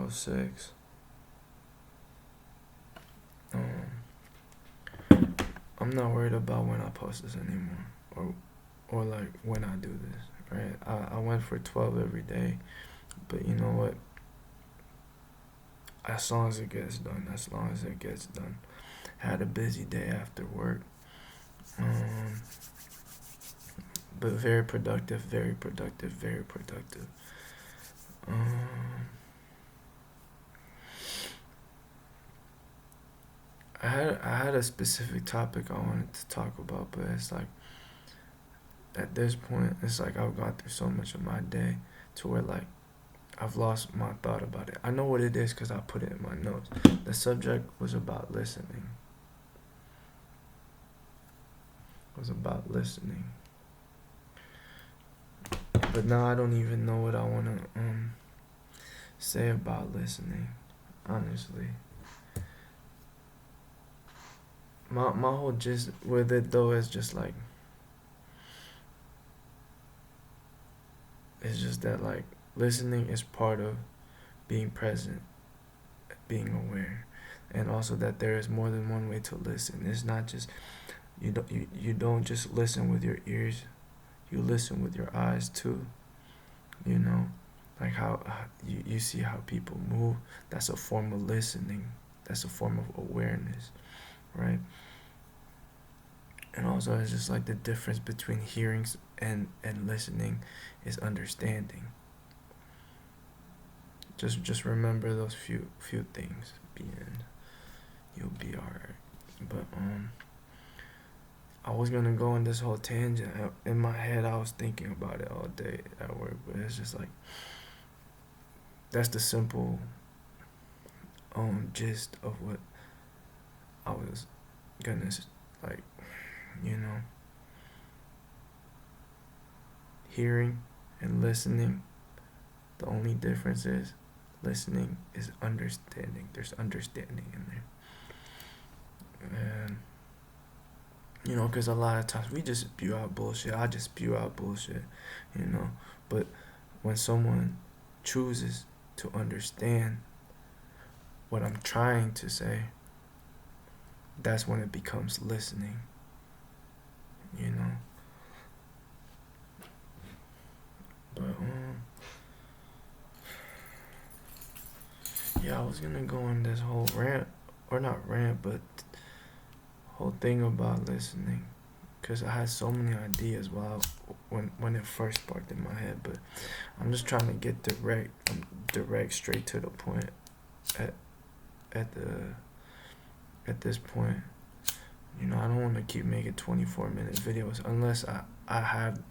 6. I'm not worried about when I post this anymore, or like when I do this, right? I went for 12 every day, but you know what? As long as it gets done, as long as it gets done. Had a busy day after work, um, but very productive, very productive, very productive. Um, I had a specific topic I wanted to talk about, but it's like at this point, it's like I've gone through so much of my day to where like I've lost my thought about it. I know what it is because I put it in my notes. The subject was about listening. It was about listening. But now I don't even know what I want to say about listening. Honestly, my whole gist with it though is just like it's just that like listening is part of being present, being aware, and also that there is more than one way to listen. It's not just you don't just listen with your ears, you listen with your eyes too. You know, like how you see how people move. That's a form of listening. That's a form of awareness, right? And also it's just like the difference between hearing and listening is understanding. Just remember those few things, and you'll be alright. But I was gonna go on this whole tangent. In my head, I was thinking about it all day at work, but it's just like that's the simple gist of what I was gonna like. You know, hearing and listening. The only difference is listening is understanding. There's understanding in there, and you know, because a lot of times we just spew out bullshit. I just spew out bullshit, you know. But when someone chooses to understand what I'm trying to say, that's when it becomes listening, you know. But yeah, I was gonna go on this whole rant, or not rant, but whole thing about listening, because I had so many ideas when it first sparked in my head, but I'm just trying to get direct, straight to the point at at the at this point. You know, I don't want to keep making 24-minute videos unless I have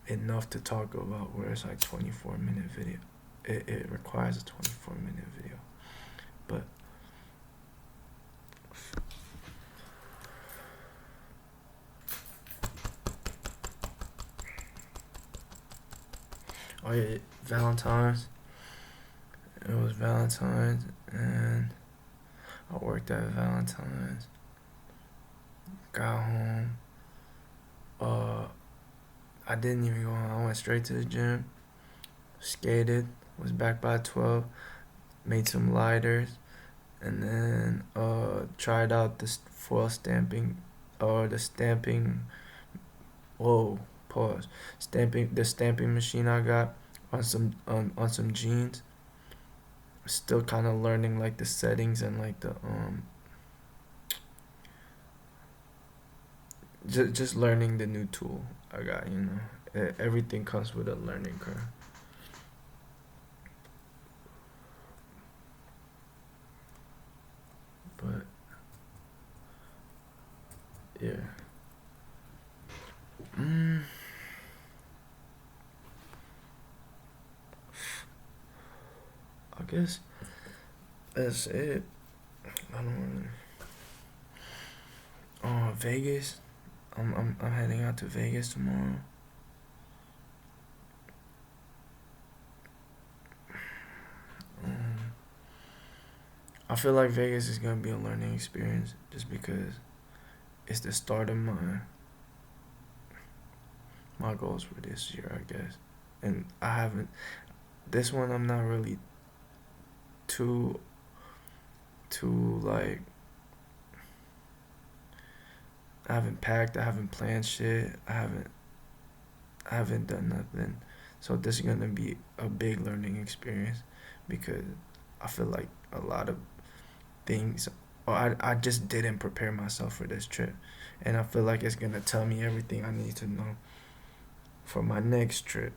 enough to talk about where it's like 24-minute video. It requires a 24-minute video. But oh yeah, Valentine's. It was Valentine's, and I worked at Valentine's. Got home. Uh, I didn't even go home. I went straight to the gym. Skated. Was back by 12. Made some lighters, and then tried out the foil stamping, or the stamping. Whoa, pause. The stamping machine I got on some jeans. Still kind of learning like the settings and like the just learning the new tool I got. You know, everything comes with a learning curve. But yeah. Mm, I guess that's it. I don't really. Vegas. I'm heading out to Vegas tomorrow. Um, I feel like Vegas is gonna be a learning experience just because it's the start of my goals for this year, I guess. And I haven't this one. I'm not really too like I haven't packed, I haven't planned shit, I haven't done nothing. So this is gonna be a big learning experience because I feel like a lot of things or I just didn't prepare myself for this trip. And I feel like it's gonna tell me everything I need to know for my next trip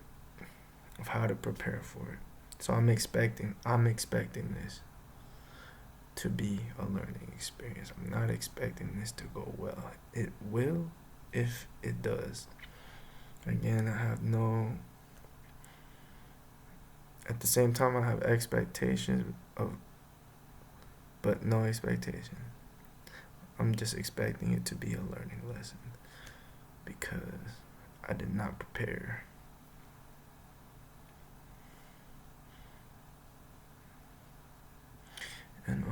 of how to prepare for it. So I'm expecting this to be a learning experience. I'm not expecting this to go well. It will if it does. Again, I have no at the same time I have expectations of but no expectation. I'm just expecting it to be a learning lesson because I did not prepare. And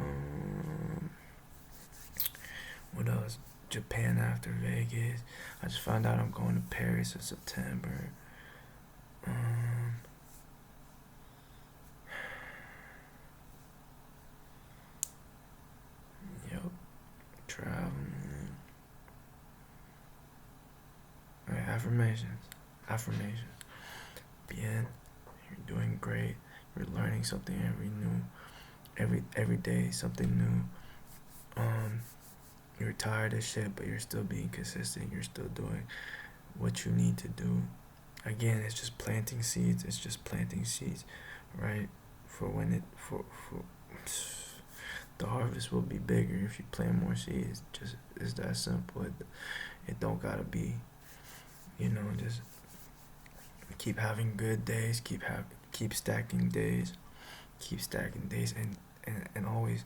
what else? Japan after Vegas. I just found out I'm going to Paris in September. Um, yep, traveling. All right, affirmations. Affirmations. Bien, you're doing great. You're learning something every day something new. You're tired of shit, but you're still being consistent. You're still doing what you need to do. Again, it's just planting seeds. It's just planting seeds, right? For when it for the harvest will be bigger if you plant more seeds. Just it's that simple. It don't gotta be, just keep having good days. Keep stacking days. Keep stacking days, and always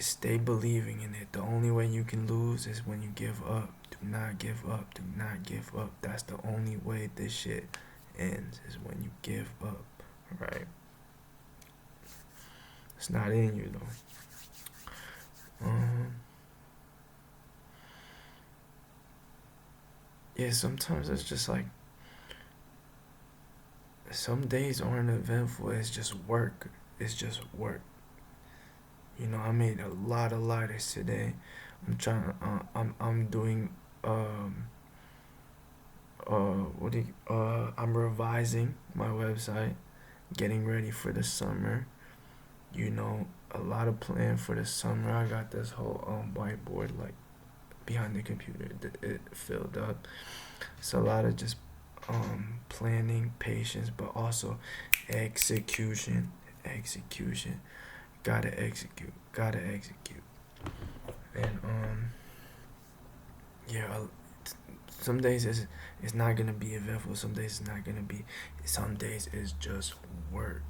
stay believing in it. The only way you can lose is when you give up. Do not give up. Do not give up. That's the only way this shit ends is when you give up. Right? It's not in you though. Yeah, sometimes it's just like some days aren't eventful. It's just work. It's just work. I made a lot of lighters today. I'm doing I'm revising my website, getting ready for the summer. A lot of plan for the summer. I got this whole whiteboard like behind the computer. It filled up. It's a lot of just planning, patience, but also execution. Execution. Gotta execute. Gotta execute. And yeah, some days it's not gonna be eventful. Some days it's not gonna be. Some days it's just work.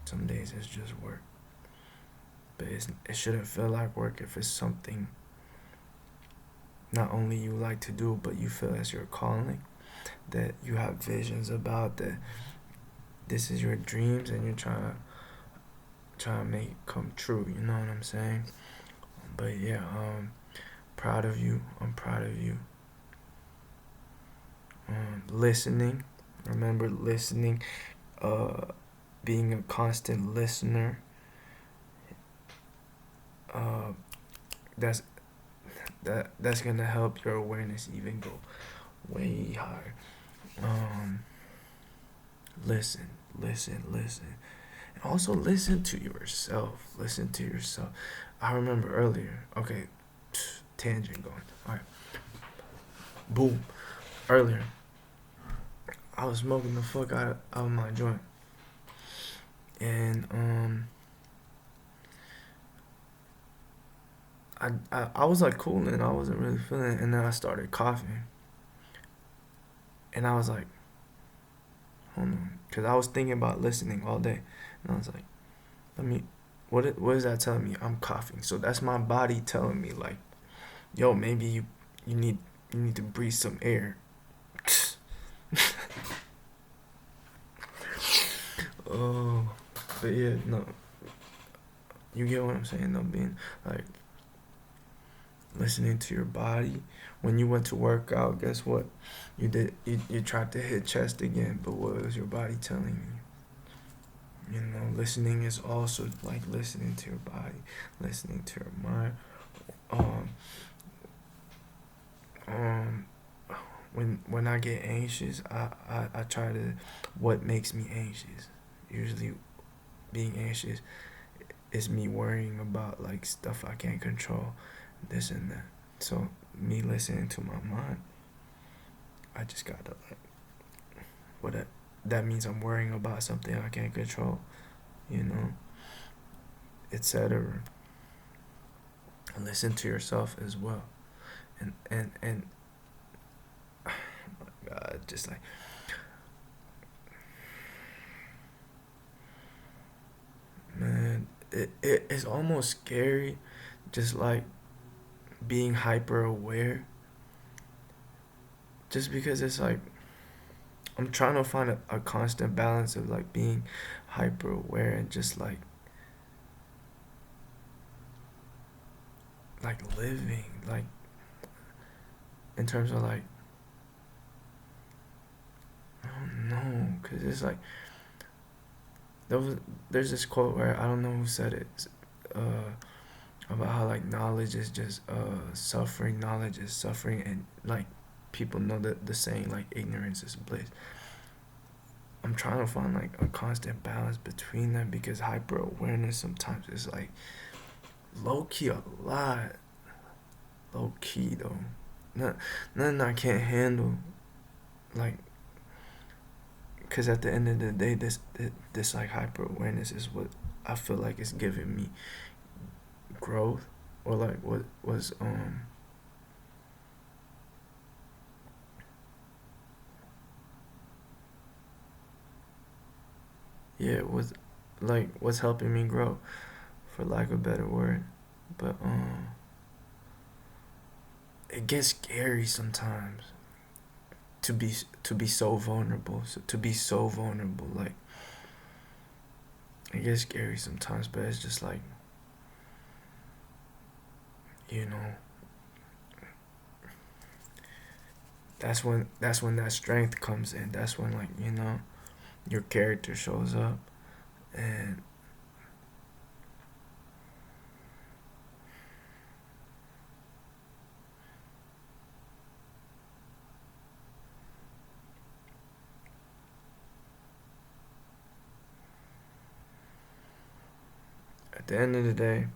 Some days it's just work. But it shouldn't feel like work if it's something not only you like to do, but you feel as your calling, that you have visions about, that this is your dreams and you're trying to make it come true. You know what I'm saying? But yeah, proud of you. I'm proud of you. Listening. Remember listening. Being a constant listener. That's that's gonna help your awareness even go way higher. Listen, listen. And also listen to yourself. Listen to yourself. I remember earlier. Okay, tangent going. All right. Boom. Earlier, I was smoking the fuck out of my joint, and I was like cooling. I wasn't really feeling it, and then I started coughing, and I was like, hold on, because I was thinking about listening all day, and I was like, let me. What is that telling me? I'm coughing. So that's my body telling me like, yo, maybe you need to breathe some air. Oh, but yeah, no. You get what I'm saying though, being like listening to your body. When you went to work out, guess what? You tried to hit chest again, but what was your body telling you? You know, listening is also like listening to your body, listening to your mind. Um, um, when I get anxious, I try to what makes me anxious. Usually, being anxious is me worrying about like stuff I can't control, this and that. So me listening to my mind, I just gotta like what that means. I'm worrying about something I can't control, you know, etc. Listen to yourself as well, and God, just like man, it's almost scary, just like being hyper aware, just because it's like I'm trying to find a constant balance of like being hyper aware and just like living like in terms of like I don't know, cause it's like there was there's this quote where I don't know who said it, uh, about how like knowledge is just suffering, knowledge is suffering, and like people know that the saying like ignorance is bliss. I'm trying to find like a constant balance between them because hyper awareness sometimes is like low key a lot, low key though, not nothing I can't handle, like because at the end of the day this like hyper awareness is what I feel like is giving me growth, or like what was yeah, it was like what's helping me grow, for lack of a better word. But it gets scary sometimes to be to be so vulnerable, so to be so vulnerable, like it gets scary sometimes, but it's just like, you know, that's when that strength comes in. That's when like, you know, your character shows up. And at the end of the day,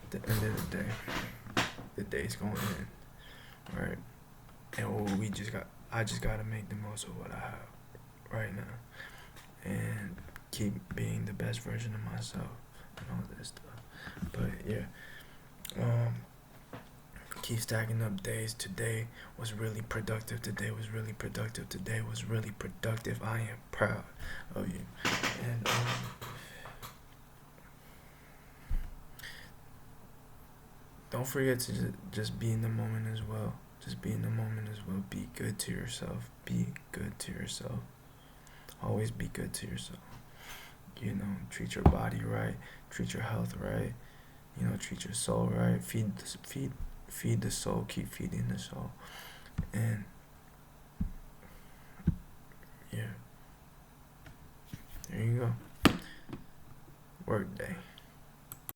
at the end of the day, the day's going in, right? And what we just got, I just gotta make the most of what I have right now, and keep being the best version of myself and all this stuff. But yeah, um, keep stacking up days. Today was really productive. Today was really productive. Today was really productive. I am proud of you. And don't forget to just be in the moment as well. Just be in the moment as well. Be good to yourself. Be good to yourself. Always be good to yourself. You know, treat your body right. Treat your health right. You know, treat your soul right. Feed the soul. Keep feeding the soul. And yeah, there you go. Work day.